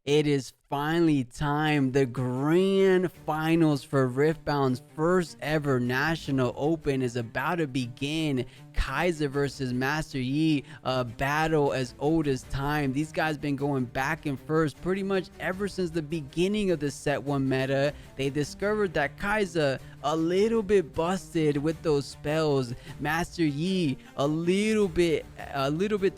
It is finally time. The grand finals for Riftbound's first ever national open is about to begin. Kaiser versus Master Yi, a battle as old as time. These guys been going back and forth pretty much ever since the beginning of the set 1 meta. They discovered that Kaiser a little bit busted with those spells. Master Yi a little bit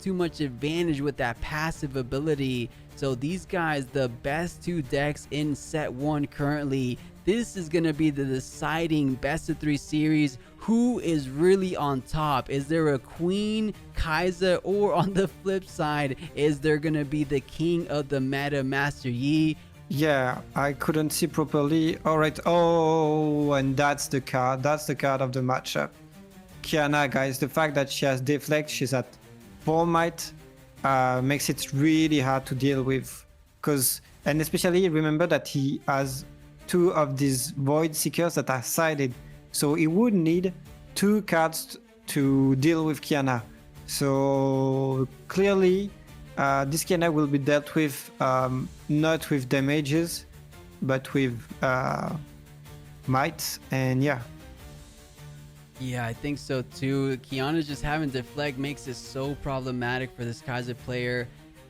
too much advantage with that passive ability. So these guys, the best two decks in set 1 currently. This is going to be the deciding best of 3 series. Who is really on top? Is there a Queen, Kaiser, or on the flip side, is there going to be the king of the meta, Master Yi? Yeah, I couldn't see properly. All right. Oh, and that's the card. That's the card of the matchup. Kiana, guys, the fact that she has deflect, she's at 4 might, makes it really hard to deal with. And especially remember that he has 2 of these Void Seekers that are sided. So he would need 2 cards to deal with Kiana. So clearly, this Kiana will be dealt with not with damages, but with might. And yeah. Yeah, I think so too. Kiana just having deflect makes it so problematic for this Kaiser player.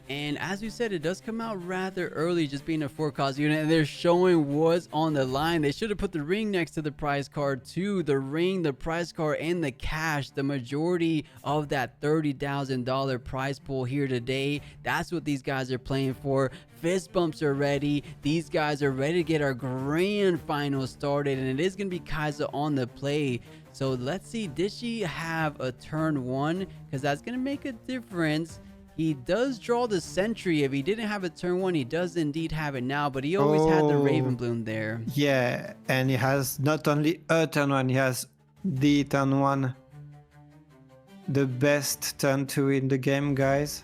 And as you said, it does come out rather early, just being a 4-cost unit, and they're showing what's on the line. They should have put the ring next to the prize card too. The ring, the prize card, and the cash. The majority of that $30,000 prize pool here today. That's what these guys are playing for. Fist bumps are ready. These guys are ready to get our grand final started, and it is going to be Kaiser on the play. So let's see, did she have a turn 1? Because that's going to make a difference. He does draw the Sentry. If he didn't have a turn 1, he does indeed have it now, but he always had the Ravenbloom there. Yeah, and he has not only a turn 1, he has the turn 1. The best turn 2 in the game, guys.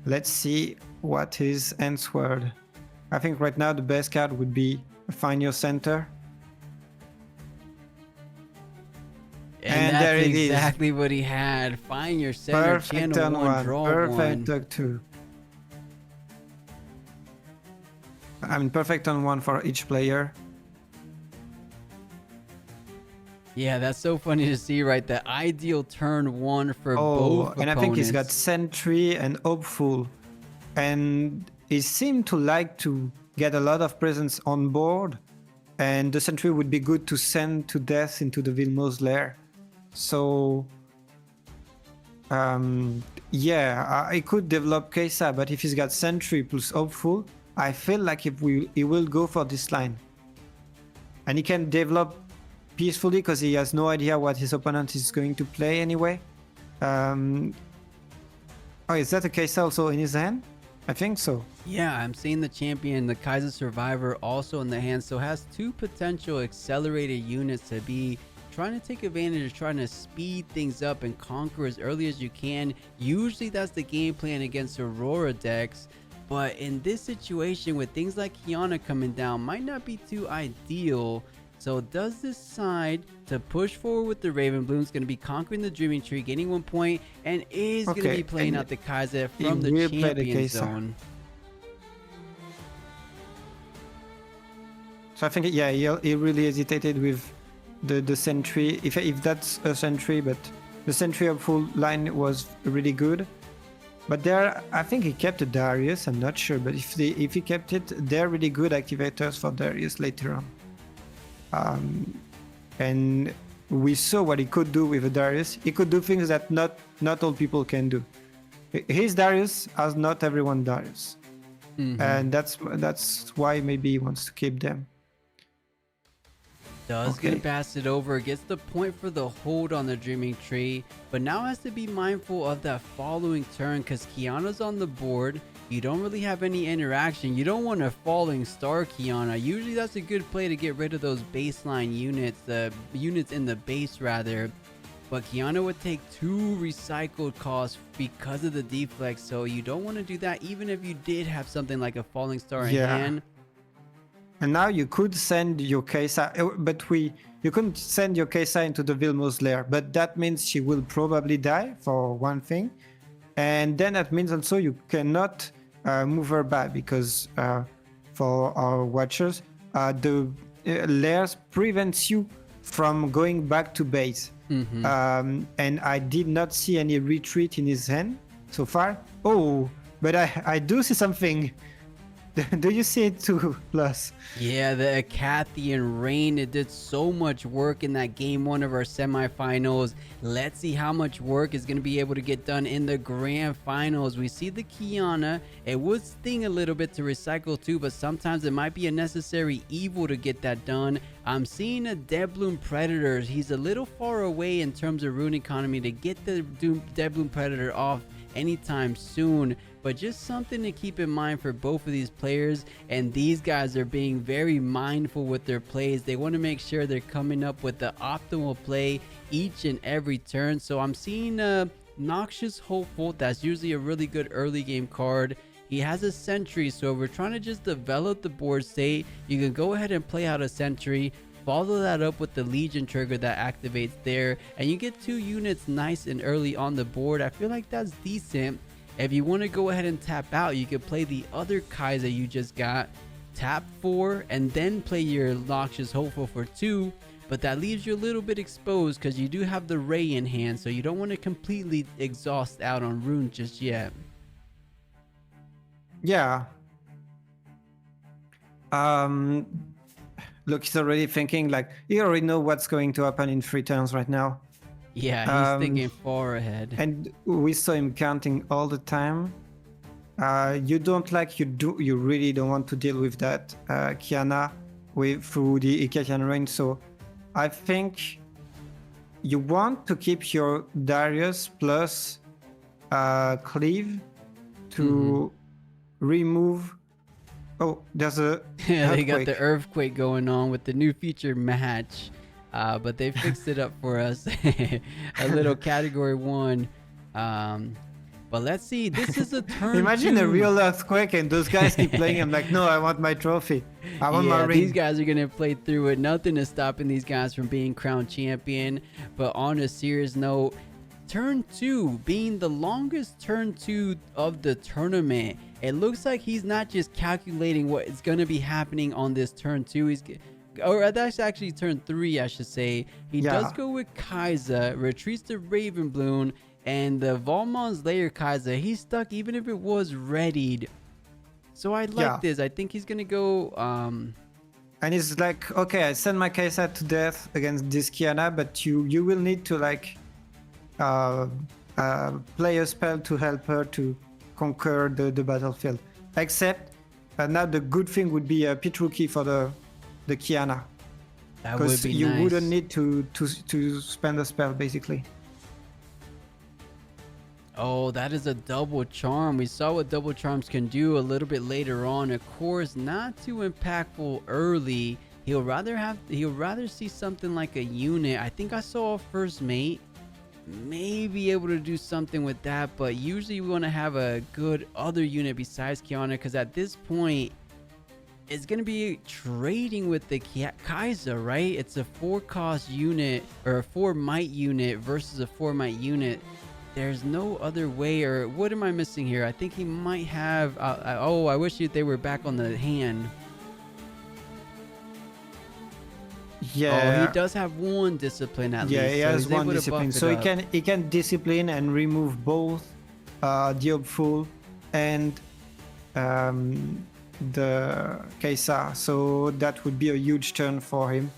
Let's see what is answered. I think right now the best card would be Find Your Center. And that's exactly what he had. Find your center, perfect channel turn 1, draw perfect 1. turn 2. I mean, perfect turn 1 for each player. Yeah, that's so funny to see, right? The ideal turn 1 for both and opponents. I think he's got Sentry and Hopeful. And he seemed to like to get a lot of presence on board. And the Sentry would be good to send to death into the Vilmos lair. So, yeah, I could develop Kesa, but if he's got Sentry plus Hopeful, I feel like he will go for this line. And he can develop peacefully because he has no idea what his opponent is going to play anyway. Oh, is that a Kesa also in his hand? I think so. Yeah, I'm seeing the champion, the Kaiser Survivor, also in the hand, so has 2 potential accelerated units to be trying to take advantage of, trying to speed things up and conquer as early as you can. Usually that's the game plan against Aurora decks, but in this situation with things like Kiana coming down, might not be too ideal. So does decide to push forward with the Ravenbloom. Is going to be conquering the Dreaming Tree, getting 1 point, and is going to be playing out the Kaiser from the champion zone. So I think, yeah, he really hesitated with the Sentry. If that's a Sentry, but the Sentry of full line was really good. But there, I think he kept a Darius. I'm not sure, but if he kept it, they're really good activators for Darius later on. And we saw what he could do with a Darius. He could do things that not all people can do. His Darius has not everyone Darius. And that's why maybe he wants to keep them. Does get pass it over, gets the point for the hold on the Dreaming Tree, but now has to be mindful of that following turn because Kiana's on the board. You don't really have any interaction. You don't want a falling star Kiana. Usually that's a good play to get rid of those baseline units, the units in the base rather. But Kiana would take 2 recycled costs because of the deflect, so you don't want to do that even if you did have something like a falling star in hand. And now you could send your Kesa, but you couldn't send your Kesa into the Vilmos lair, but that means she will probably die for one thing. And then that means also you cannot move her back because for our watchers, the layers prevents you from going back to base. And I did not see any retreat in his hand so far. Oh, but I do see something. Do you see it too, Plus? Yeah, the Acathian Rain, it did so much work in that game one of our semifinals. Let's see how much work is going to be able to get done in the grand finals. We see the Kiana. It would sting a little bit to recycle too, but sometimes it might be a necessary evil to get that done. I'm seeing a Deadbloom Predator. He's a little far away in terms of rune economy to get the Deadbloom Predator off anytime soon, but just something to keep in mind for both of these players. And these guys are being very mindful with their plays. They want to make sure they're coming up with the optimal play each and every turn. So I'm seeing Noxious Hopeful. That's usually a really good early game card. He has a Sentry, so if we're trying to just develop the board state, you can go ahead and play out a Sentry, follow that up with the Legion trigger that activates there, and you get 2 units nice and early on the board. I feel like that's decent. If you want to go ahead and tap out, you could play the other Kaiser you just got, tap 4, and then play your Noxious Hopeful for 2, but that leaves you a little bit exposed because you do have the Ray in hand, so you don't want to completely exhaust out on rune just yet. Yeah. Look, he's already thinking like he already know what's going to happen in 3 turns right now. Yeah, he's thinking far ahead. And we saw him counting all the time. You really don't want to deal with that Kiana through the Icatian Rain. So I think you want to keep your Darius plus Cleave to remove. Oh, there's a they got the earthquake going on with the new feature match, but they fixed it up for us. A little category 1. But let's see, this is a turn. Imagine 2. a real earthquake and those guys keep playing. I'm like, no, I want my trophy. I want my ring. These guys are gonna play through it. Nothing is stopping these guys from being crowned champion. But on a serious note, turn 2 being the longest turn 2 of the tournament. It looks like he's not just calculating what is going to be happening on this turn 2. Or that's actually turn 3, I should say. He does go with Kaiser, retreats to Ravenbloom, and the Volmon's Lair Kaiser. He's stuck even if it was readied. So I like this. I think he's going to go... And it's like, okay, I send my Kaiser to death against this Kiana, but you will need to like play a spell to help her to conquer the battlefield. Except now the good thing would be a Pitruki for the Kiana, because you wouldn't need to spend a spell basically. Oh, that is a double charm. We saw what double charms can do a little bit later on. Of course, not too impactful early. He'll rather see something like a unit. I think I saw a first mate. May be able to do something with that, but usually we want to have a good other unit besides Kiana, because at this point it's going to be trading with the Kaiser, right? It's a 4 cost unit or a 4 might unit versus a 4 might unit. There's no other way. Or what am I missing here? I think he might have oh, I wish they were back on the hand. Yeah. Oh, he does have 1 discipline at least. Yeah, he has 1 discipline, so he can discipline and remove both the Hopeful and the Kaisa. So that would be a huge turn for him.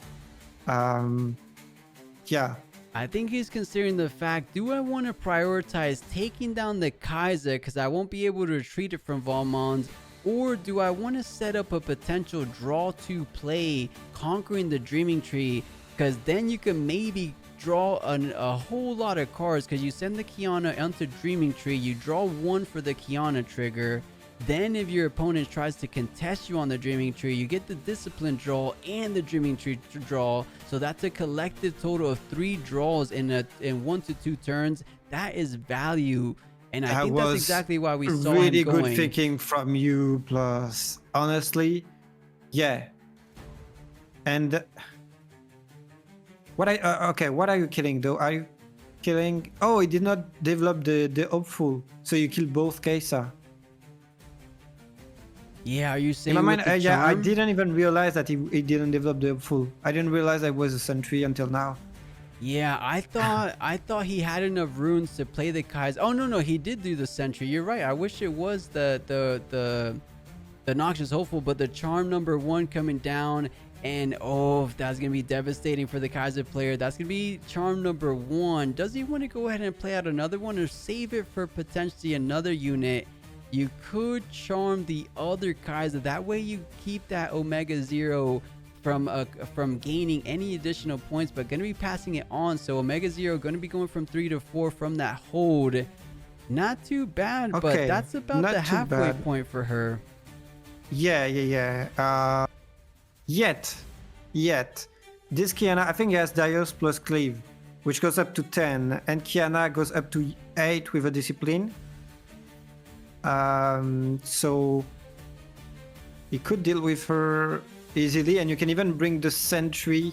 Yeah. I think he's considering the fact, do I want to prioritize taking down the Kaiser because I won't be able to retreat it from Volmon's, or do I want to set up a potential draw to play conquering the Dreaming Tree, because then you can maybe draw a whole lot of cards, because you send the Kiana onto Dreaming Tree, you draw 1 for the Kiana trigger. Then if your opponent tries to contest you on the Dreaming Tree, you get the Discipline draw and the Dreaming Tree draw. So that's a collective total of 3 draws in 1 to 2 turns. That is value. And I think that's exactly why we saw really him going. good thinking from you, Plus. Honestly, yeah. And what are you killing though? Are you killing? Oh, he did not develop the Hopeful, so you kill both Kaisa. Yeah, are you In my saying mind, with the yeah, I charm? didn't even realize that he didn't develop the full. I didn't realize I was a sentry until now. Yeah, I thought he had enough runes to play the Kai's. Oh no, he did do the sentry. You're right. I wish it was the Noxious Hopeful, but the charm number 1 coming down, and oh, that's gonna be devastating for the Kaiser player. That's gonna be charm number 1. Does he want to go ahead and play out another one or save it for potentially another unit? You could charm the other Kaiser. That way you keep that Omega Zero from gaining any additional points, but gonna be passing it on. So Omega Zero gonna be going from 3 to 4 from that hold. Not too bad, but Okay, that's about not the too halfway bad. point for her. Yeah. Yet. This Kiana, I think he has Darius plus Cleave, which goes up to 10, and Kiana goes up to 8 with a discipline. So he could deal with her easily, and you can even bring the sentry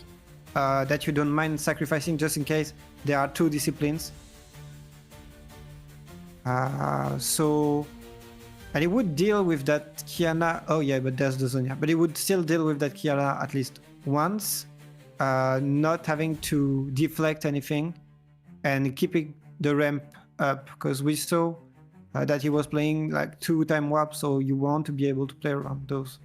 that you don't mind sacrificing just in case there are 2 disciplines. And he would deal with that Kiana. Oh yeah, but there's the Zonia. But he would still deal with that Kiana at least once, not having to deflect anything, and keeping the ramp up, because we saw that he was playing like 2 time warps, so you want to be able to play around those.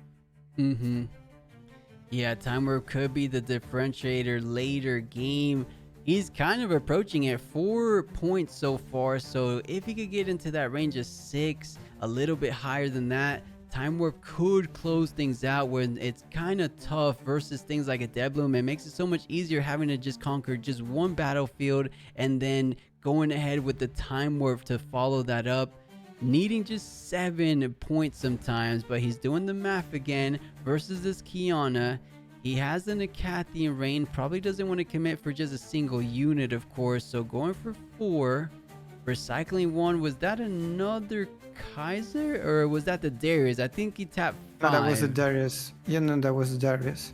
Yeah, time warp could be the differentiator later game. He's kind of approaching it, 4 points so far. So if he could get into that range of 6, a little bit higher than that, time warp could close things out when it's kind of tough versus things like a Deadbloom. It makes it so much easier having to just conquer just one battlefield and then going ahead with the time warp to follow that up, needing just 7 points sometimes. But he's doing the math again versus this Kiana. He has an Acathian Rain, probably doesn't want to commit for just a single unit, of course. So going for 4, recycling 1. Was that another Kaiser or was that the Darius? I think he tapped 5. No, that was a Darius. Yeah, no, that was a Darius.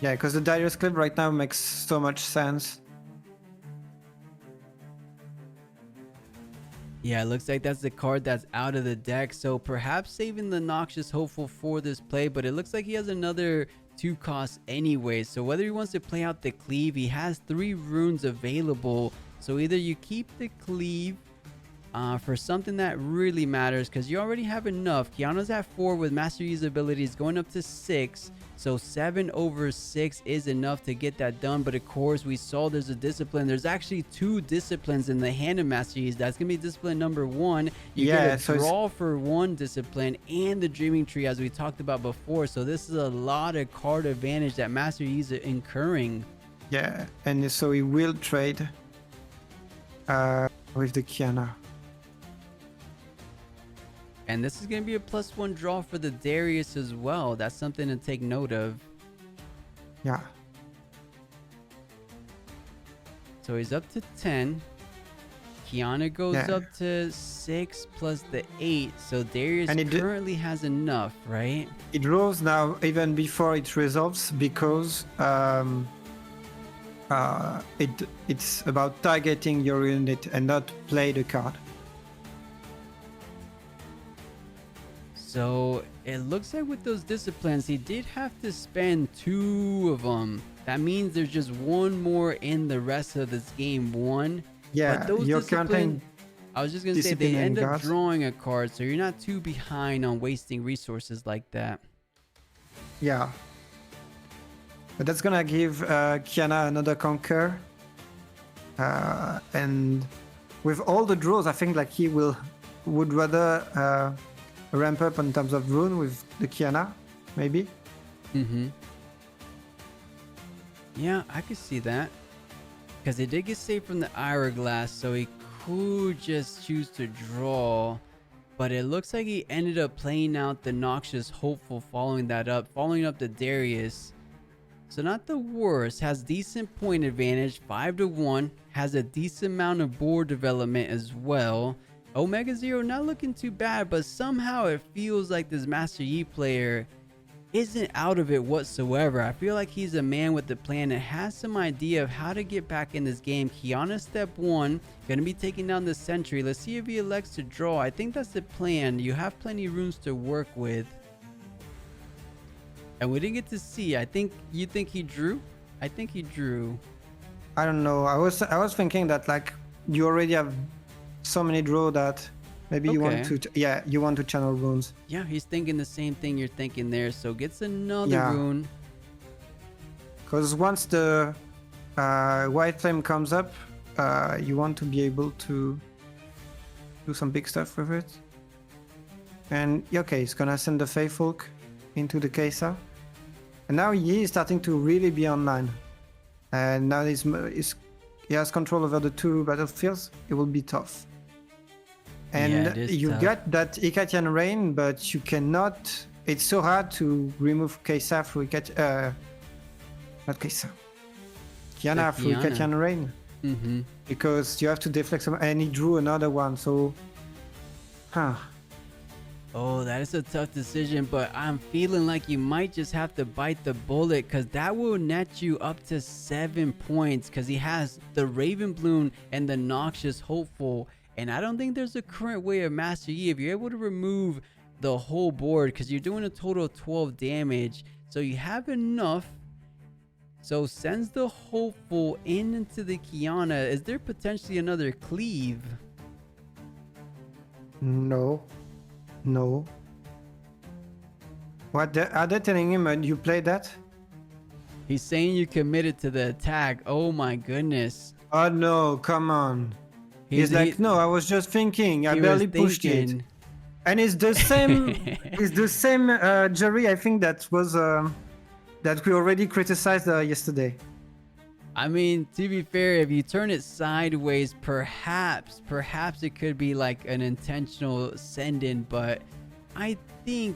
Yeah, because the Darius clip right now makes so much sense. Yeah, it looks like that's the card that's out of the deck. So perhaps saving the Noxious Hopeful for this play, but it looks like he has another 2 costs anyway. So whether he wants to play out the Cleave, he has 3 runes available. So either you keep the Cleave for something that really matters, because you already have enough. Kiana's at 4 with Master Yi's abilities going up to 6. So 7 over 6 is enough to get that done. But of course, we saw there's a discipline. There's actually 2 disciplines in the hand of Master Yi's. That's going to be discipline number 1. You get a draw for 1 discipline and the Dreaming Tree, as we talked about before. So this is a lot of card advantage that Master Yi's incurring. Yeah, and so he will trade with the Kiana. And this is going to be a +1 draw for the Darius as well. That's something to take note of. Yeah. So he's up to 10. Kiana goes up to 6 plus the 8. So Darius currently has enough, right? It draws now even before it resolves, because it's about targeting your unit and not play the card. So it looks like with those disciplines, he did have to spend 2 of them. That means there's just 1 more in the rest of this game 1. Yeah, but those you're disciplines, counting. I was just going to say, they end up drawing a card, so you're not too behind on wasting resources like that. Yeah. But that's going to give Kiana another conquer. And with all the draws, I think like he would rather ramp up in terms of rune with the Kiana, maybe. Yeah, I could see that, because he did get saved from the Hourglass, so he could just choose to draw. But it looks like he ended up playing out the Noxious Hopeful, following up the Darius. So not the worst. Has decent point advantage, 5-1. Has a decent amount of board development as well. Omega Zero not looking too bad, but somehow it feels like this Master Yi player isn't out of it whatsoever. I feel like he's a man with a plan and has some idea of how to get back in this game. Kiana step 1, gonna be taking down the sentry. Let's see if he elects to draw. I think that's the plan. You have plenty of runes to work with. And we didn't get to see. You think he drew? I think he drew. I don't know. I was thinking that like you already have so many draw that maybe you want to you want to channel runes. Yeah, he's thinking the same thing you're thinking there. So gets another rune. Because once the white flame comes up, you want to be able to do some big stuff with it. And okay, he's gonna send the Faithful into the Kesa. And now he is starting to really be online. And now he has control over the 2 battlefields. It will be tough. And you got that Ikatian Rain, but you cannot. It's so hard to remove Kesa through not Kesa. Kiana through Ikatian Rain. Because you have to deflect some, and he drew another one, so. Oh, that is a tough decision, but I'm feeling like you might just have to bite the bullet because that will net you up to 7 points because he has the Raven Bloom and the Noxious Hopeful. And I don't think there's a current way of Master Yi if you're able to remove the whole board because you're doing a total of 12 damage. So you have enough. So sends the Hopeful into the Kiana. Is there potentially another cleave? No. What are they telling him? You played that? He's saying you committed to the attack. Oh my goodness. Oh no, come on. He's like, no, I was just thinking. I barely pushed it. And it's the same. It's the same jury. I think that was that we already criticized yesterday. I mean, to be fair, if you turn it sideways, perhaps it could be like an intentional send-in, but I think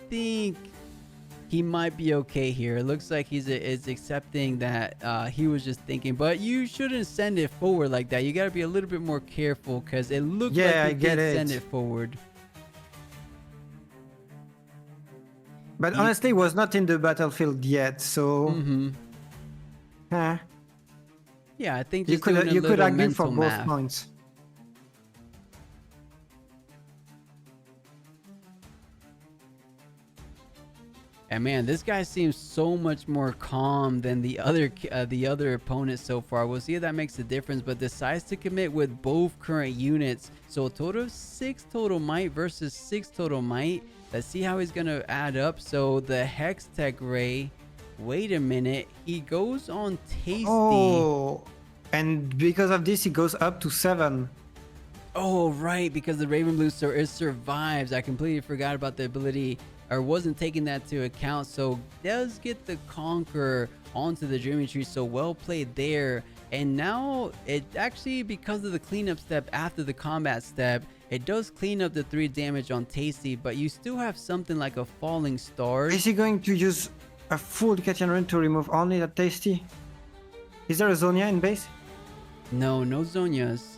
he might be okay here. It looks like he's accepting that he was just thinking, but you shouldn't send it forward like that. You got to be a little bit more careful because it looked like he did send it forward. But honestly, it was not in the battlefield yet, so. Yeah, I think you could argue for both points. And man, this guy seems so much more calm than the other opponents so far. We'll see if that makes a difference, but decides to commit with both current units. So a total of 6 total might versus 6 total might. Let's see how he's gonna add up. So the Hex Tech Ray. Wait a minute, he goes on Tasty. Oh, and because of this, he goes up to 7. Oh, right, because the Raven Blue survives. I completely forgot about the ability, or wasn't taking that to account. So does get the Conqueror onto the Dreaming Tree, so well played there. And now it actually, because of the cleanup step after the combat step, it does clean up the 3 damage on Tasty, but you still have something like a Falling Star. Is he going to use a full Ikatian Rain to remove only that Tasty? Is there a Zonia in base? No Zonias.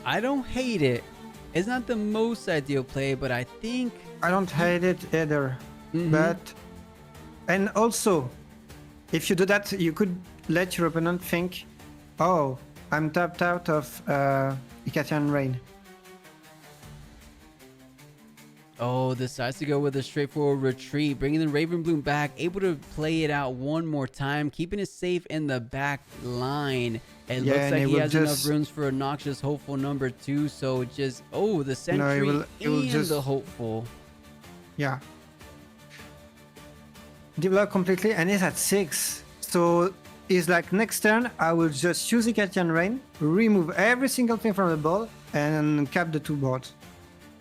I don't hate it. It's not the most ideal play, but I think... I don't hate it either. But... And also, if you do that, you could let your opponent think, oh, I'm tapped out of Ikatian Rain. Oh, decides to go with a straightforward retreat, bringing the Raven Bloom back, able to play it out one more time, keeping it safe in the back line. It looks like he has enough runes for a Noxious Hopeful number 2, so just, the Sentry and the Hopeful. Yeah. Develop completely, and he's at 6. So he's like, next turn, I will just use Ikatian Rain, remove every single thing from the board, and cap the 2 boards.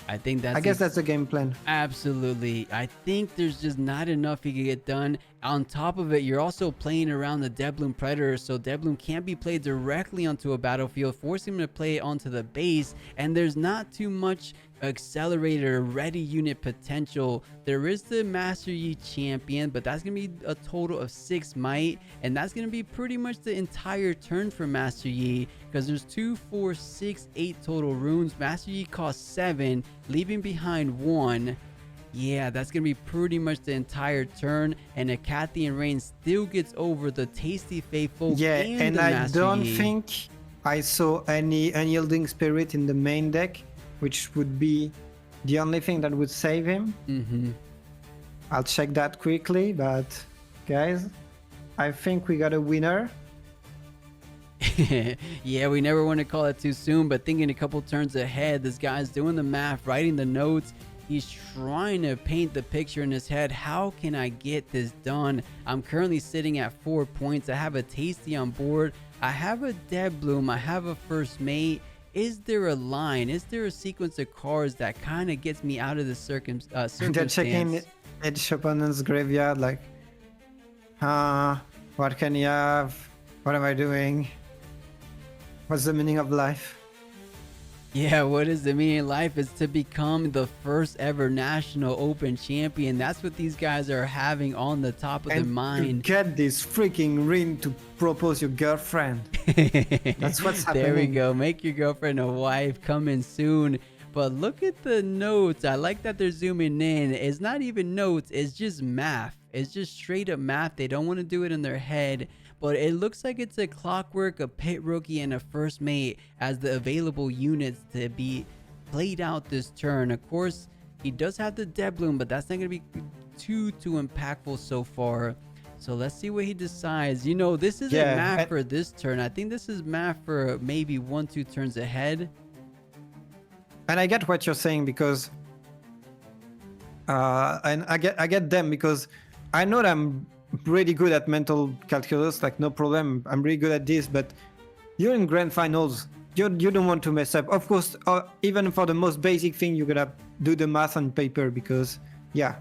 I guess that's the game plan. Absolutely. I think there's just not enough he can get done. On top of it, you're also playing around the Debloom Predator, so Debloom can't be played directly onto a battlefield, forcing him to play onto the base, and there's not too much accelerator ready unit potential. There is the Master Yi champion, but that's gonna be a total of 6 might, and that's gonna be pretty much the entire turn for Master Yi, because there's 2, 4, 6, 8 total runes. Master Yi costs 7, leaving behind 1. Yeah, that's going to be pretty much the entire turn, and Ecathian Rain still gets over the Tasty Faithful. Yeah, and the I Master don't Yi. think I saw any Unyielding Spirit in the main deck, which would be the only thing that would save him. I'll check that quickly, but guys, I think we got a winner. Yeah, we never want to call it too soon, but thinking a couple turns ahead, this guy's doing the math, writing the notes. He's trying to paint the picture in his head. How can I get this done? I'm currently sitting at 4 points. I have a Tasty on board. I have a Debloom. I have a First Mate. Is there a line? Is there a sequence of cards that kind of gets me out of the circumstance? They're checking each opponent's graveyard like, what can you have? What am I doing? What's the meaning of life? Yeah, what is the meaning of life? Is to become the first ever National Open champion. That's what these guys are having on the top of their mind. Get this freaking ring to propose your girlfriend. That's what's happening. There we go. Make your girlfriend a wife coming soon. But look at the notes. I like that they're zooming in. It's not even notes. It's just math. It's just straight up math. They don't want to do it in their head. But it looks like it's a Clockwork, a Pit Rookie, and a First Mate as the available units to be played out this turn. Of course, he does have the Debloom, but that's not going to be too impactful so far. So let's see what he decides. You know, this isn't math for this turn. I think this is math for maybe 1-2 turns ahead. And I get what you're saying because, and I get them because I know that I'm really good at mental calculus, like no problem. I'm really good at this, but you're in grand finals. You don't want to mess up. Of course, even for the most basic thing, you gotta do the math on paper because, yeah,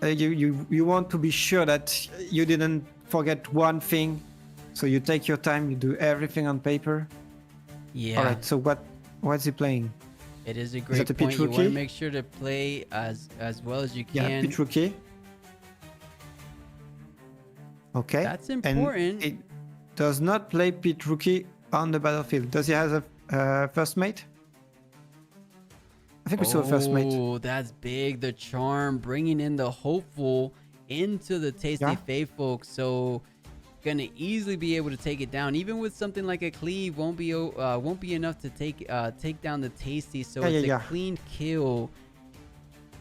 you want to be sure that you didn't forget one thing. So you take your time, you do everything on paper. Yeah. All right. So what's he playing? It is a great point. You want to make sure to play as well as you can. Yeah, Pit Rookie. Okay. That's important. And it does not play Pit Rookie on the battlefield. Does he have a First Mate? I think we saw a First Mate. Oh, that's big. The Charm bringing in the Hopeful into the Tasty Faithful. So gonna easily be able to take it down. Even with something like a Cleave, won't be enough to take down the Tasty. So it's a clean kill.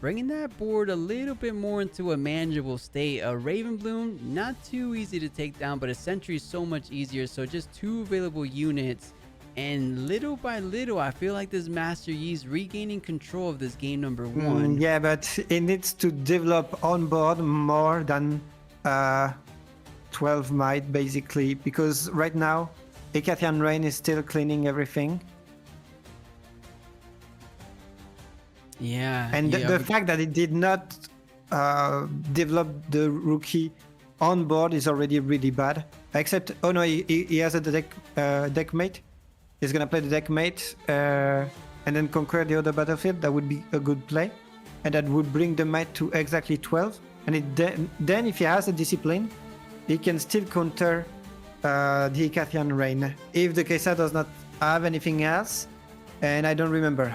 Bringing that board a little bit more into a manageable state. A Ravenbloom, not too easy to take down, but a Sentry is so much easier. So just 2 available units. And little by little, I feel like this Master Yi's regaining control of this game number 1. Yeah, but it needs to develop on board more than 12 might, basically. Because right now, Ecathian Rain is still cleaning everything. Yeah. And the fact that it did not develop the rookie on board is already really bad. Except, oh no, he has a deck mate. He's gonna play the deck mate and then conquer the other battlefield. That would be a good play. And that would bring the might to exactly 12. And then if he has a discipline, he can still counter the Ecathian Rain. If the Kesa does not have anything else, and I don't remember.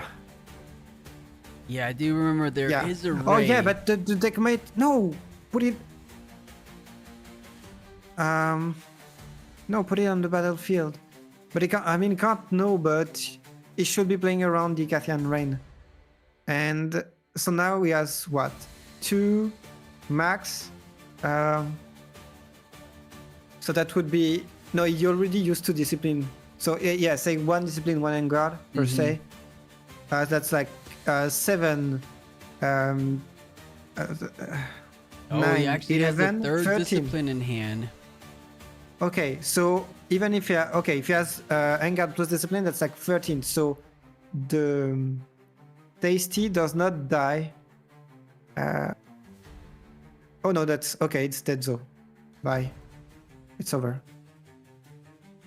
Yeah, I do remember there is a Ray. Oh yeah, but the deck mate, no, put it. No, put it on the battlefield. But he can't. I mean, he can't know, but he should be playing around the Ecathian Rain. And so now he has what? 2 max. So that would be no. He already used 2 discipline. So yeah, say 1 discipline, 1 Enguarde per se. That's like 7. 9, he actually 11, has the 3rd 13. discipline in hand. Okay, so even if if he has Enguarde plus discipline, that's like 13. So the Tasty does not die. Oh no, that's okay. It's dead though. Bye. It's over.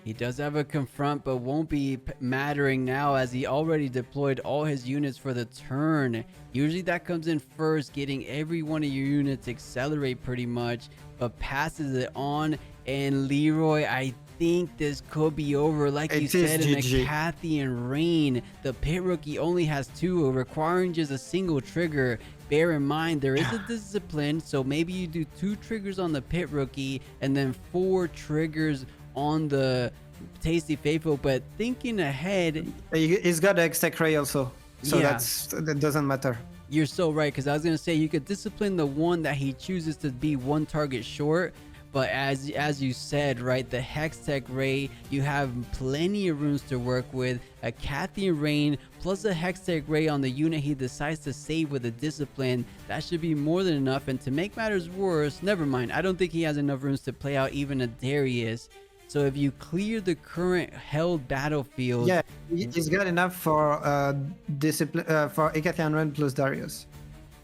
He does have a confront, but won't be mattering now as he already deployed all his units for the turn. Usually that comes in first, getting every one of your units accelerate pretty much, but passes it on. And Leroy, I think this could be over. Like you said, in the Cathian Rain, the pit rookie only has 2, requiring just a single trigger. Bear in mind, there is a discipline, so maybe you do 2 triggers on the pit rookie and then 4 triggers on the Tasty Faithful. But thinking ahead, he's got the X-Tech Ray also, so that doesn't matter. You're so right, because I was gonna say you could discipline the one that he chooses to be 1 target short, but as you said, right, the Hex-Tech Ray, you have plenty of runes to work with. A Cathian Rain plus a Hex-Tech Ray on the unit he decides to save with a discipline, that should be more than enough. And to make matters worse, never mind, I don't think he has enough runes to play out even a Darius. So if you clear the current held battlefield, yeah, he's got enough for discipline for a Cathian Rain plus Darius.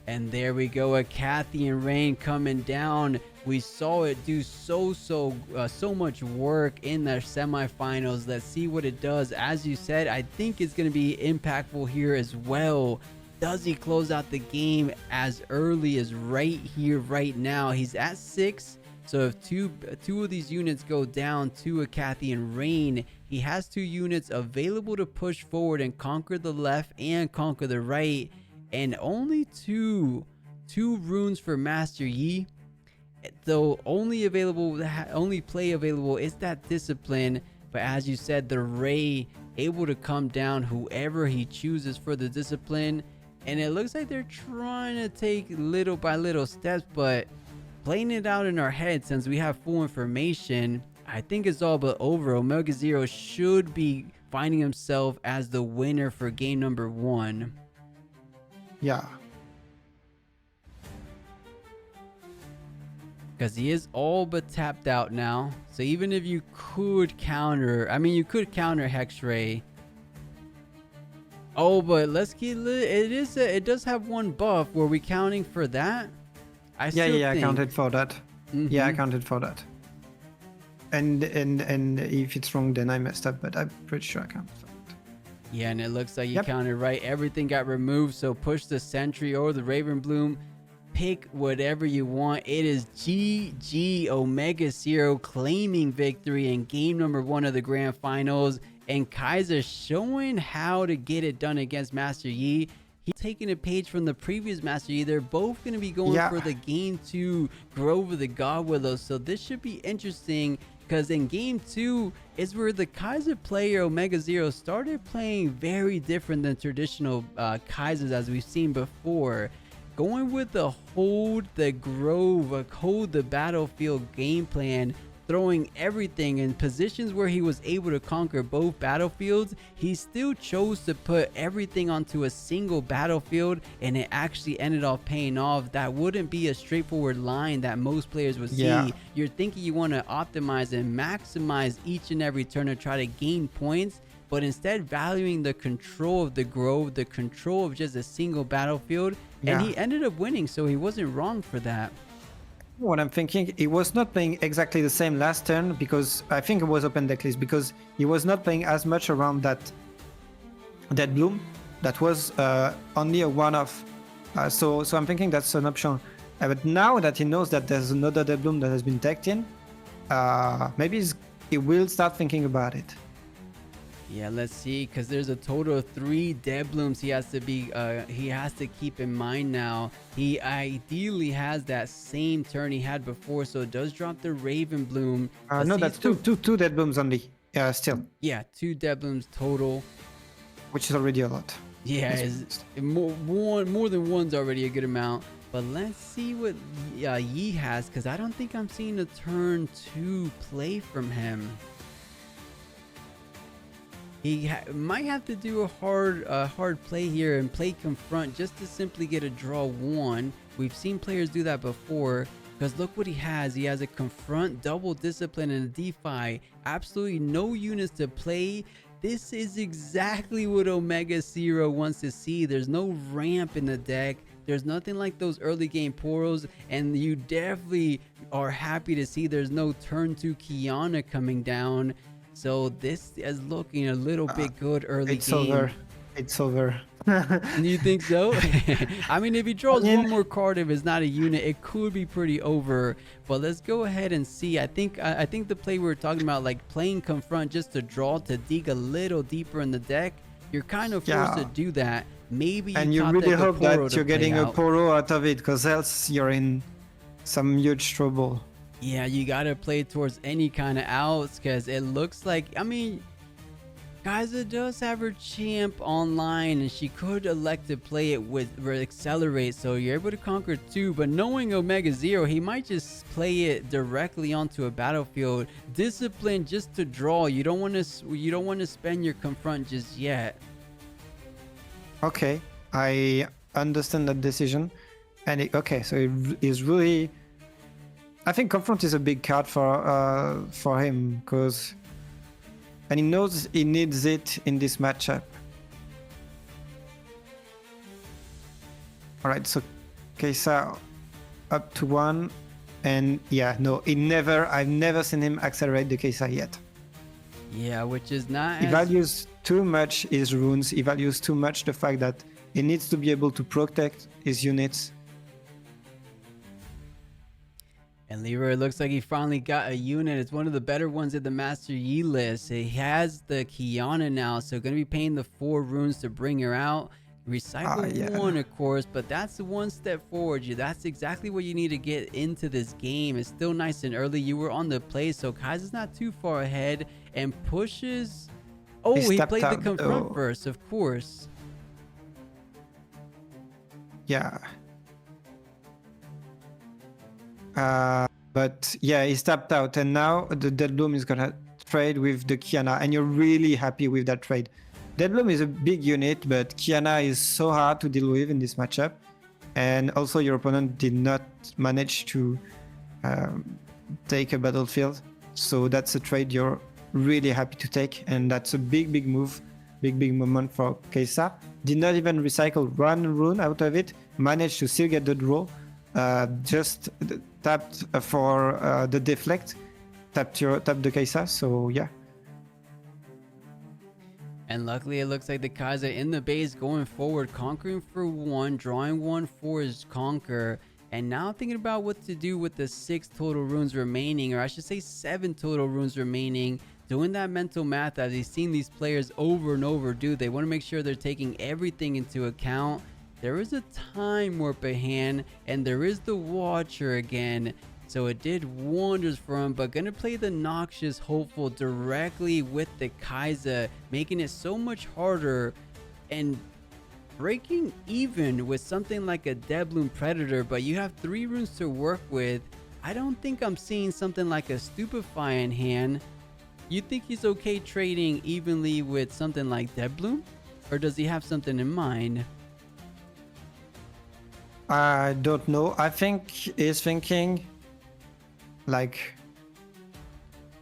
And there we go, a Cathian Rain coming down. We saw it do so much work in the semifinals. Let's see what it does. As you said, I think it's going to be impactful here as well. Does he close out the game as early as right here, right now? He's at 6. So if two of these units go down to a Cathian Rain, he has 2 units available to push forward and conquer the left and conquer the right. And only two runes for Master Yi. Though only play available is that discipline. But as you said, the Ray able to come down whoever he chooses for the discipline. And it looks like they're trying to take little by little steps, but playing it out in our head, since we have full information, I think it's all but over. Omega Zero should be finding himself as the winner for game number 1. Yeah. Because he is all but tapped out now. So even if you could counter, you could counter Hex Ray. Oh, but let's get it does have 1 buff. Were we counting for that? I counted for that. Yeah, I counted for that. And if it's wrong, then I messed up, but I'm pretty sure I counted for it. Yeah, and it looks like you counted right. Everything got removed, so push the Sentry or the Raven Bloom. Pick whatever you want. It is GG. Omega Zero claiming victory in game number 1 of the grand finals, and Kaiser showing how to get it done against Master Yi. He's taking a page from the previous Master Yi. They're both going to be going for the game 2 Grove of the God Willows. So this should be interesting, because in game 2 is where the Kaiser player Omega Zero started playing very different than traditional Kaisers as we've seen before. Going with the hold the grove, hold the battlefield game plan, throwing everything in positions where he was able to conquer both battlefields. He still chose to put everything onto a single battlefield, and it actually ended up paying off. That wouldn't be a straightforward line that most players would see. You're thinking you want to optimize and maximize each and every turn to try to gain points, but instead valuing the control of the grove, the control of just a single battlefield, and he ended up winning, so he wasn't wrong for that. What I'm thinking, he was not playing exactly the same last turn, because I think it was open deck list, because he was not playing as much around that bloom. That was only a one-off. So I'm thinking that's an option. But now that he knows that there's another dead bloom that has been decked in, maybe he will start thinking about it. Yeah, let's see, because there's a total of 3 dead blooms he has to keep in mind now. He ideally has that same turn he had before, so it does drop the Raven Bloom. No, that's two dead blooms only. Still. Yeah, 2 dead blooms total, which is already a lot. Yeah, more than one's already a good amount. But let's see what Yi has, because I don't think I'm seeing a turn 2 play from him. He might have to do a hard play here and play confront just to simply get a draw 1. We've seen players do that before, because look what he has. He has a confront, double discipline, and a defy. Absolutely no units to play. This is exactly what Omega Zero wants to see. There's no ramp in the deck. There's nothing like those early game poros, and you definitely are happy to see there's no turn 2 Kiana coming down. So this is looking a little bit good early It's over. game. It's over. You think so? I mean, if he draws mean- one more card, if it's not a unit, it could be pretty over. But let's go ahead and see. I think the play we were talking about, like playing Confront just to draw to dig a little deeper in the deck, you're kind of forced to do that. Maybe you and you top really deck a hope Poro that to you're play getting a out. Poro out of it, because else you're in some huge trouble. Yeah, you gotta play towards any kind of outs, because it looks like, I mean, Kaiser does have her champ online, and she could elect to play it with Accelerate, so you're able to conquer 2. But knowing Omega Zero, he might just play it directly onto a battlefield. Discipline just to draw. You don't want to spend your Confront just yet. Okay, I understand that decision. And okay, so it is really, I think Confront is a big card for him, because, and he knows he needs it in this matchup. All right, so Kesa up to 1, and yeah, no, I've never seen him accelerate the Kesa yet. Yeah, which is not He as... values too much his runes. He values too much the fact that he needs to be able to protect his units. And Leroy looks like he finally got a unit. It's one of the better ones at the Master Yi list. He has the Kiana now, so going to be paying the 4 runes to bring her out. Recycle 1, of course, but that's the one step forward. That's exactly what you need to get into this game. It's still nice and early. You were on the play, so Kaiser's not too far ahead and pushes. Oh, he played the Confront first, of course. Yeah. But yeah, he's tapped out, and now the Deadloom is gonna trade with the Kiana, and you're really happy with that trade. Deadloom is a big unit, but Kiana is so hard to deal with in this matchup, and also your opponent did not manage to take a battlefield, so that's a trade you're really happy to take, and that's a big move, big moment for Kesa. Did not even recycle one rune out of it, managed to still get the draw. Just tapped for the deflect, tapped the Kai'Sa, so yeah. And luckily it looks like the Kai'Sa in the base going forward, conquering for 1, drawing 1 for his conquer, and now thinking about what to do with the 6 total runes remaining, or I should say 7 total runes remaining. Doing that mental math as he's seen these players over and over do. They want to make sure they're taking everything into account. There is a time warp at hand, and there is the Watcher again, so it did wonders for him. But gonna play the Noxious Hopeful directly with the Kai'Sa, making it so much harder and breaking even with something like a Deadloom Predator. But you have 3 runes to work with. I don't think I'm seeing something like a Stupefy in hand. You think he's okay trading evenly with something like Deadloom, or does he have something in mind? I don't know. I think he's thinking like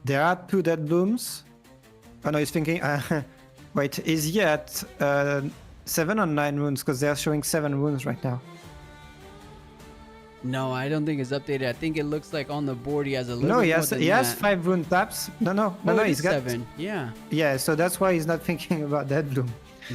there are 2 Deadlooms. Oh no, he's thinking wait, is he at 7 or 9 runes? Because they're showing 7 runes right now. No, I don't think it's updated. I think it looks like on the board he has a little No, bit he more has than 5 rune taps. No, he's got 7. Yeah. Yeah, so that's why he's not thinking about Deadloom.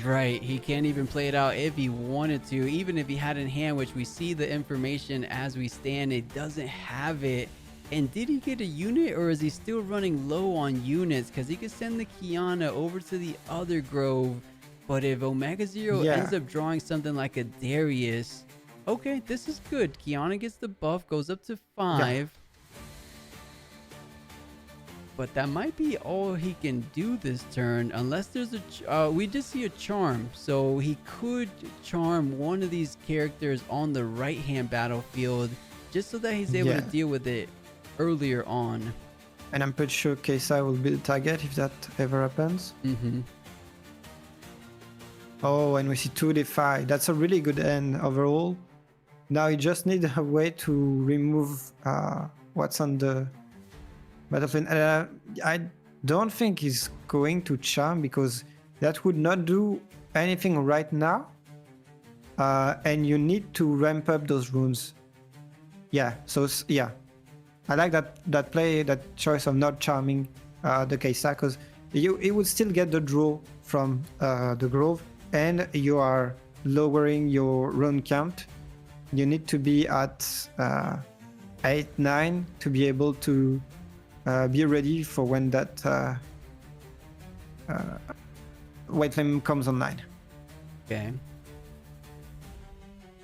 Right, he can't even play it out if he wanted to, even if he had in hand, which we see the information as we stand, it doesn't have it. And did he get a unit, or is he still running low on units? Because he could send the Kiana over to the other Grove, but if Omega Zero ends up drawing something like a Darius, okay, this is good. Kiana gets the buff, goes up to 5. Yeah. But that might be all he can do this turn, unless there's a... we did see a charm, so he could charm one of these characters on the right-hand battlefield, just so that he's able to deal with it earlier on. And I'm pretty sure Kesa will be the target if that ever happens. Mm-hmm. Oh, and we see 2 Defy. That's a really good end overall. Now you just need a way to remove what's on the battlefield. I don't think he's going to charm, because that would not do anything right now. and you need to ramp up those runes. Yeah, so yeah, I like that play, that choice of not charming the Kaisa, because you would still get the draw from the Grove, and you are lowering your rune count. You need to be at 8, 9 to be able to be ready for when that White Flame comes online. Okay.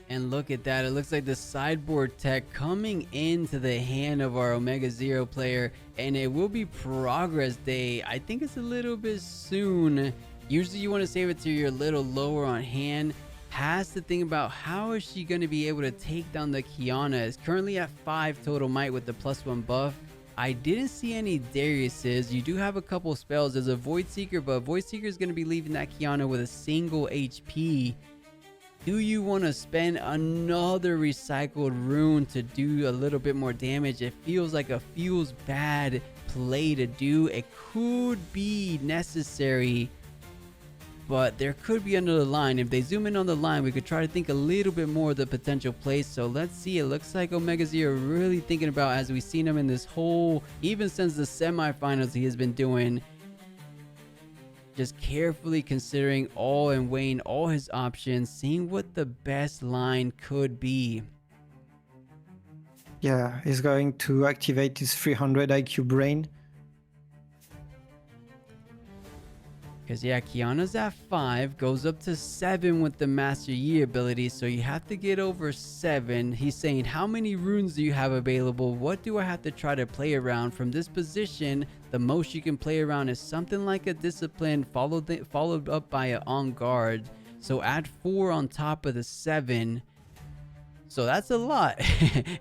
And look at that. It looks like the sideboard tech coming into the hand of our Omega Zero player. And it will be Progress Day. I think it's a little bit soon. Usually you want to save it till you're a little lower on hand. Has to think about how is she going to be able to take down the Kiana. It's currently at 5 total might with the +1 buff. I didn't see any Dariuses. You do have a couple spells. There's a Void Seeker, but Void Seeker is going to be leaving that Kiana with a single HP. Do you want to spend another recycled rune to do a little bit more damage? It feels like a bad play to do. It could be necessary, but there could be another line. If they zoom in on the line, we could try to think a little bit more of the potential plays. So let's see. It looks like Omega Zero really thinking about, as we've seen him in this whole, even since the semifinals, he has been doing, just carefully considering all and weighing all his options, seeing what the best line could be. Yeah, he's going to activate his 300 IQ brain. Because yeah, Kiana's at 5, goes up to 7 with the Master Yi ability, so you have to get over 7. He's saying, how many runes do you have available? What do I have to try to play around? From this position, the most you can play around is something like a Discipline, followed up by an On Guard. So add 4 on top of the 7. So that's a lot.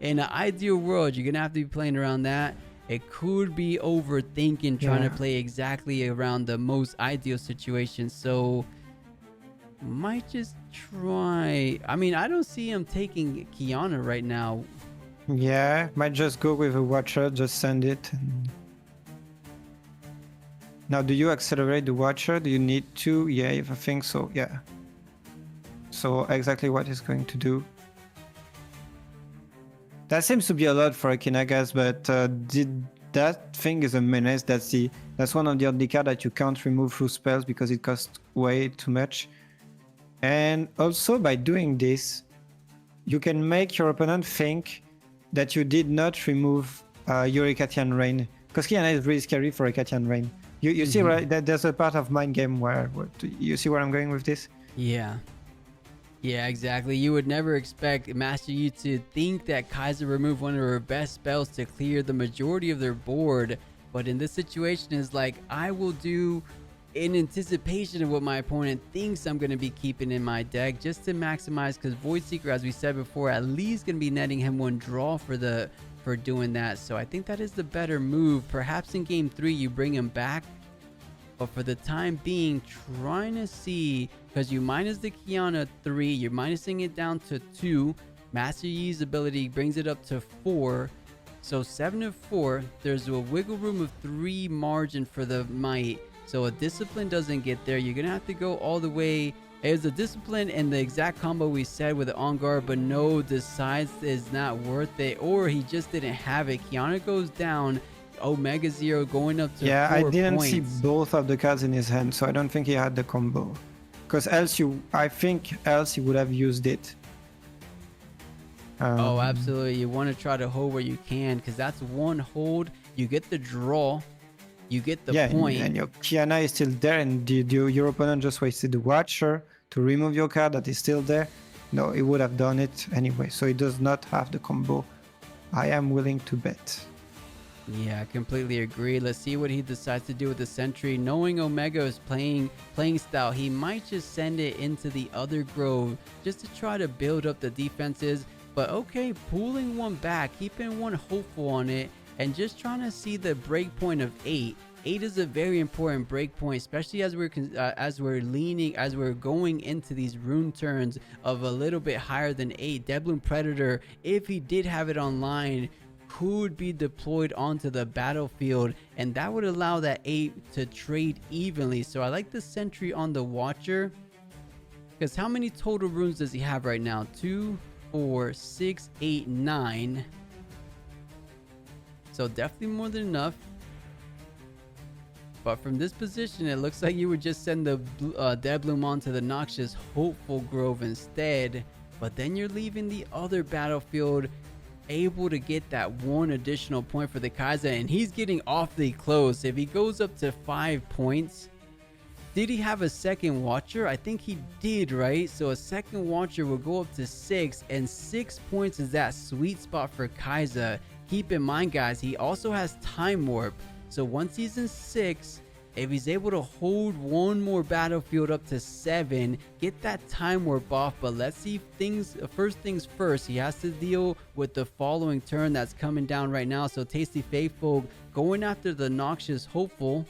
In an ideal world, you're going to have to be playing around that. It could be overthinking, trying to play exactly around the most ideal situation. So might just try. I mean, I don't see him taking Kiana right now. Yeah, might just go with a Watcher, just send it. Now, do you accelerate the Watcher? Do you need to? Yeah, if I think so, yeah. So exactly what he's going to do. That seems to be a lot for Akinagas, but that thing is a menace. That's one of the only cards that you can't remove through spells because it costs way too much. And also by doing this, you can make your opponent think that you did not remove your Ecatian Rain, because Kiana is really scary for Ecatian Rain. You see, right? That there's a part of mind game where you see where I'm going with this. Yeah. Yeah, exactly. You would never expect Master Yi to think that Kaiser removed one of her best spells to clear the majority of their board. But in this situation, is like, I will do in anticipation of what my opponent thinks I'm going to be keeping in my deck, just to maximize, because Void Seeker, as we said before, at least going to be netting him 1 draw for doing that. So I think that is the better move. Perhaps in game 3 you bring him back, but for the time being, trying to see, because you minus the Kiana 3, you're minusing it down to 2. Master Yi's ability brings it up to 4. So 7 to 4, there's a wiggle room of 3 margin for the might. So a Discipline doesn't get there. You're going to have to go all the way. It's a Discipline and the exact combo we said with the On Guard, but no, decides is not worth it, or he just didn't have it. Kiana goes down. Omega Zero going up to 4 I didn't points. see both of the cards in his hand, so I don't think he had the combo. Because I think else he would have used it. Oh, absolutely. You want to try to hold where you can, because that's 1 hold. You get the draw. You get the point. And your Kiana is still there, and your opponent just wasted the Watcher to remove your card that is still there. No, he would have done it anyway, so he does not have the combo. I am willing to bet. Yeah, I completely agree. Let's see what he decides to do with the Sentry. Knowing Omega is playing style, he might just send it into the other Grove just to try to build up the defenses. But okay, pulling 1 back, keeping 1 hopeful on it, and just trying to see the breakpoint of 8. 8 is a very important breakpoint, especially as we're going into these rune turns of a little bit higher than 8. Devlin Predator, if he did have it online, could be deployed onto the battlefield, and that would allow that 8 to trade evenly. So I like the Sentry on the Watcher, Because how many total runes does he have right now? 2, 4, 6, 8, 9. So definitely more than enough. But from this position, it looks like you would just send the Dead Bloom onto the Noxious Hopeful Grove instead. But then you're leaving the other battlefield able to get that one additional point for the Kaiser. And he's getting awfully close. If he goes up to 5 points, did he have a second Watcher? I think he did, right? So a second Watcher will go up to 6. And 6 points is that sweet spot for Kaiser. Keep in mind, guys, he also has Time Warp. So once he's in 6, if he's able to hold one more battlefield up to 7, get that Time Warp off. But let's see first things first. He has to deal with the following turn that's coming down right now. So Tasty Faithful going after the Noxious Hopeful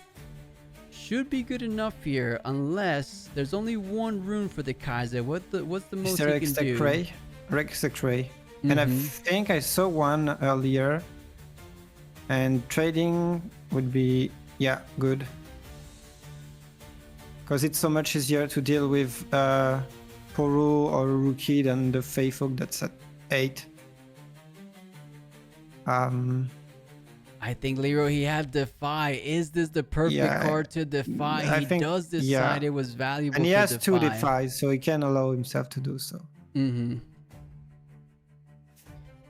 should be good enough here, unless there's only one rune for the Kaiser. What's the most he can do? Rex-Ray. And I think I saw one earlier. And trading would be, yeah, good. Because it's so much easier to deal with Poro or Rookie than the Faithful that's at 8. I think Leroy, he had Defy. Is this the perfect card to Defy? He does decide it was valuable. And he has 2 Defies, so he can allow himself to do so.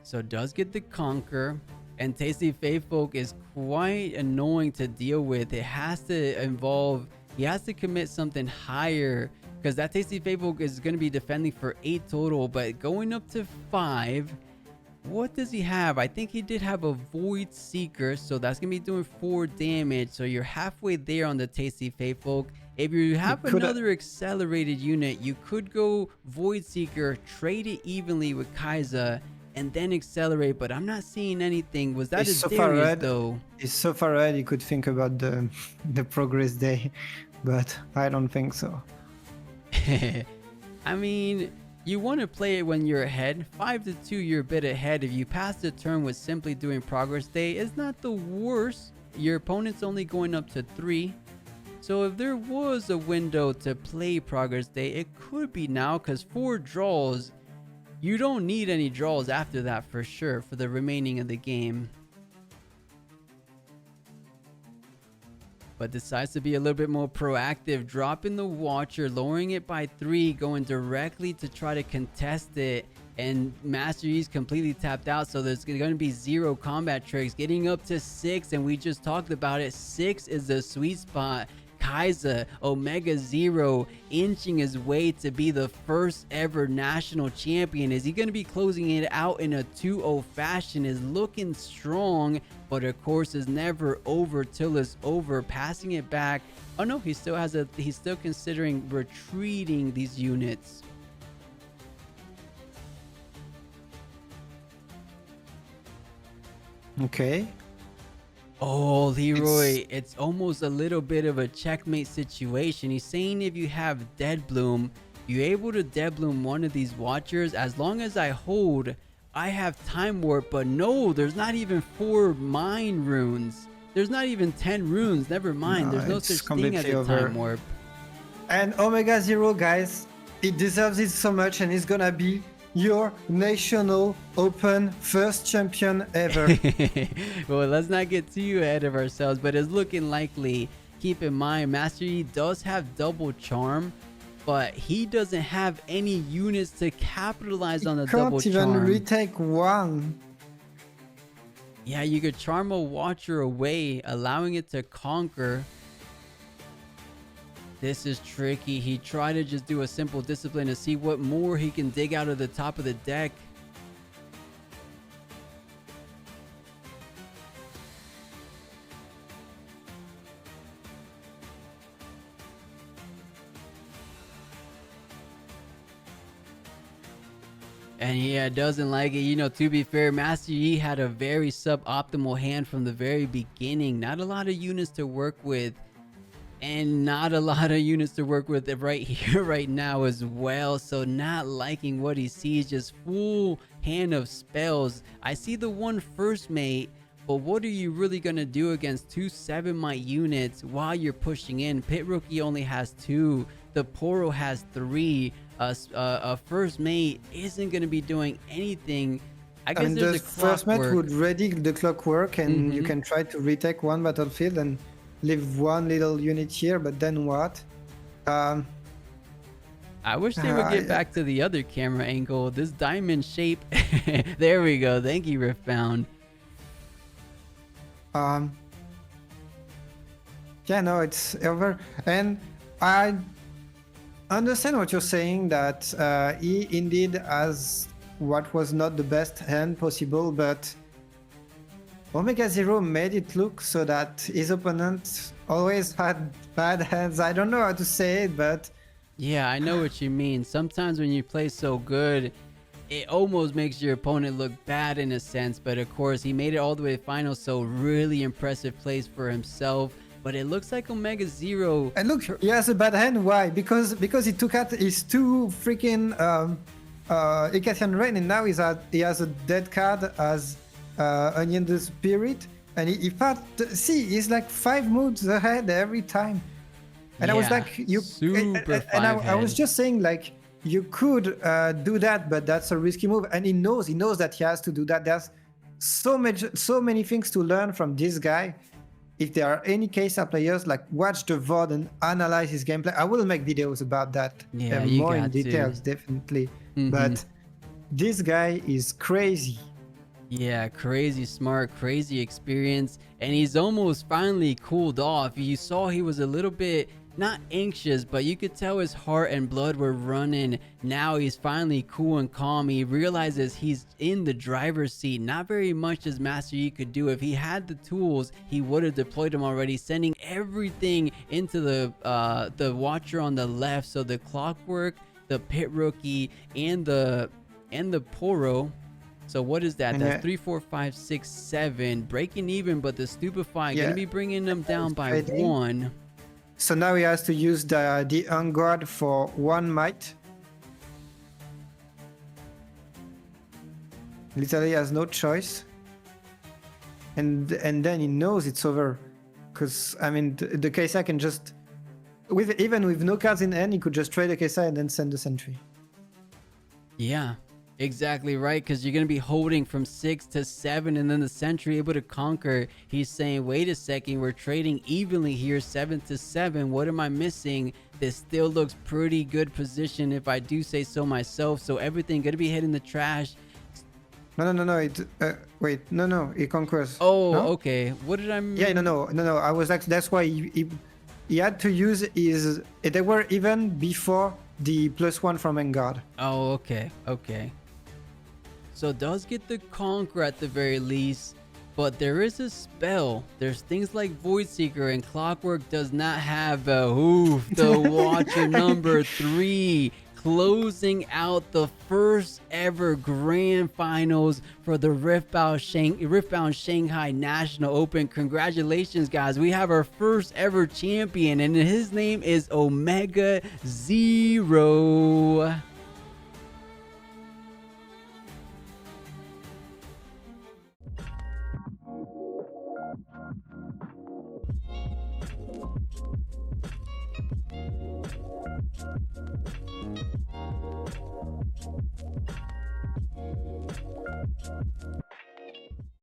So does get the Conquer. And Tasty Faithful is quite annoying to deal with. It has to involve, he has to commit something higher, because that Tasty Faithful is going to be defending for 8 total. But going up to 5, what does he have? I think he did have a Void Seeker, so that's going to be doing 4 damage. So you're halfway there on the Tasty Faithful. If you have another accelerated unit, you could go Void Seeker, trade it evenly with Kaiser, and then accelerate, but I'm not seeing anything. Was that a Darius though? He's so far ahead, he could think about the progress day, but I don't think so. I mean, you want to play it when you're ahead. 5 to 2, you're a bit ahead. If you pass the turn with simply doing progress day, it's not the worst. Your opponent's only going up to 3. So if there was a window to play progress day, it could be now, because 4 draws, you don't need any draws after that for sure for the remaining of the game. But decides to be a little bit more proactive, dropping the Watcher, lowering it by 3, going directly to try to contest it. And Master Yi's completely tapped out, so there's going to be 0 combat tricks. Getting up to 6, and we just talked about it. 6 is the sweet spot. Kaiser, Omega Zero, inching his way to be the first ever national champion. Is he going to be closing it out in a 2-0 fashion? Is looking strong, but of course is never over till it's over. Passing it back. Oh no, he's still considering retreating these units. Okay. Oh, Leroy, it's almost a little bit of a checkmate situation. He's saying if you have Dead Bloom, you're able to Dead Bloom one of these Watchers. As long as I hold, I have Time Warp. But no, there's not even 4 Mine runes. There's not even 10 runes. Never mind. There's no such thing as a Time Warp. And Omega Zero, guys, he deserves it so much, and he's gonna be your National Open first champion ever. Well, let's not get too ahead of ourselves, but it's looking likely. Keep in mind, Master Yi does have double charm, but he doesn't have any units to capitalize on the double charm. Can't even retake 1. Yeah, you could charm a Watcher away, allowing it to conquer. This is tricky. He tried to just do a simple discipline to see what more he can dig out of the top of the deck. And yeah, doesn't like it. You know, to be fair, Master Yi had a very suboptimal hand from the very beginning. Not a lot of units to work with. And not a lot of units to work with right here, right now as well. So not liking what he sees, just full hand of spells. I see the one first mate, but what are you really going to do against 2 7-mite units while you're pushing in? Pit Rookie only has 2. The Poro has 3. a first mate isn't going to be doing anything. I I guess mean, there's the a first match clockwork. would ready the clockwork, and you Hmm. can try to retake one battlefield and leave one little unit here. But then what? Um, I wish they would get I, back to the other camera angle. This diamond shape. There we go. Thank you, Riftbound. um, yeah, no, it's over. And I understand what you're saying, that he indeed has what was not the best hand possible, but Omega Zero made it look so that his opponent always had bad hands. I don't know how to say it, but Yeah, I know what you mean. Sometimes when you play so good, it almost makes your opponent look bad in a sense. But of course, he made it all the way to final, so really impressive plays for himself. But it looks like Omega Zero. and look, he has a bad hand. Why? Because he took out his two freaking Icathian Rain, and now he has a dead card as Onion the Spirit, and he fought. See, he's like 5 moves ahead every time. And I was Yeah, like, you, super and five I was head. just saying, like, you could do that, but that's a risky move, and he knows that he has to do that. There's so many things to learn from this guy. If there are any KSA players, like, watch the VOD and analyze his gameplay. I will make videos about that Yeah, you more in got to. details, definitely. Hmm. But this guy is crazy. Yeah, crazy smart, crazy experience, and he's almost finally cooled off. You saw he was a little bit not anxious, but you could tell his heart and blood were running. Now he's finally cool and calm. He realizes he's in the driver's seat. Not very much as Master Yi could do. If he had the tools, he would have deployed them already, sending everything into the watcher on the left. So the clockwork, the pit rookie, and the Poro. So what is that? And That's 3, 4, 5, 6, 7. Breaking even, but the stupefy gonna yeah, be bringing them down by trading. 1. So now he has to use the Unguard for 1 might. Literally has no choice. And then he knows it's over. Because, I mean, the Kaisa can just... Even with no cards in hand, he could just trade the Kaisa and then send the sentry. Yeah, exactly right. Because you're gonna be holding from 6 to 7, and then the sentry able to conquer. He's saying, wait a second, we're trading evenly here, 7 to 7. What am I missing? This still looks pretty good position, if I do say so myself. So everything gonna be hitting the trash. No. Wait, no. He conquers. Oh, No? okay. What did I? Yeah, no. I was like, that's why he had to use his. They were even before the +1 from Engard. Oh, okay. So does get the conquer at the very least, but there is a spell. There's things like Void Seeker, and Clockwork does not have the Watcher number 3, closing out the first ever grand finals for the Riftbound Shanghai National Open. Congratulations, guys. We have our first ever champion, and his name is Omega Zero.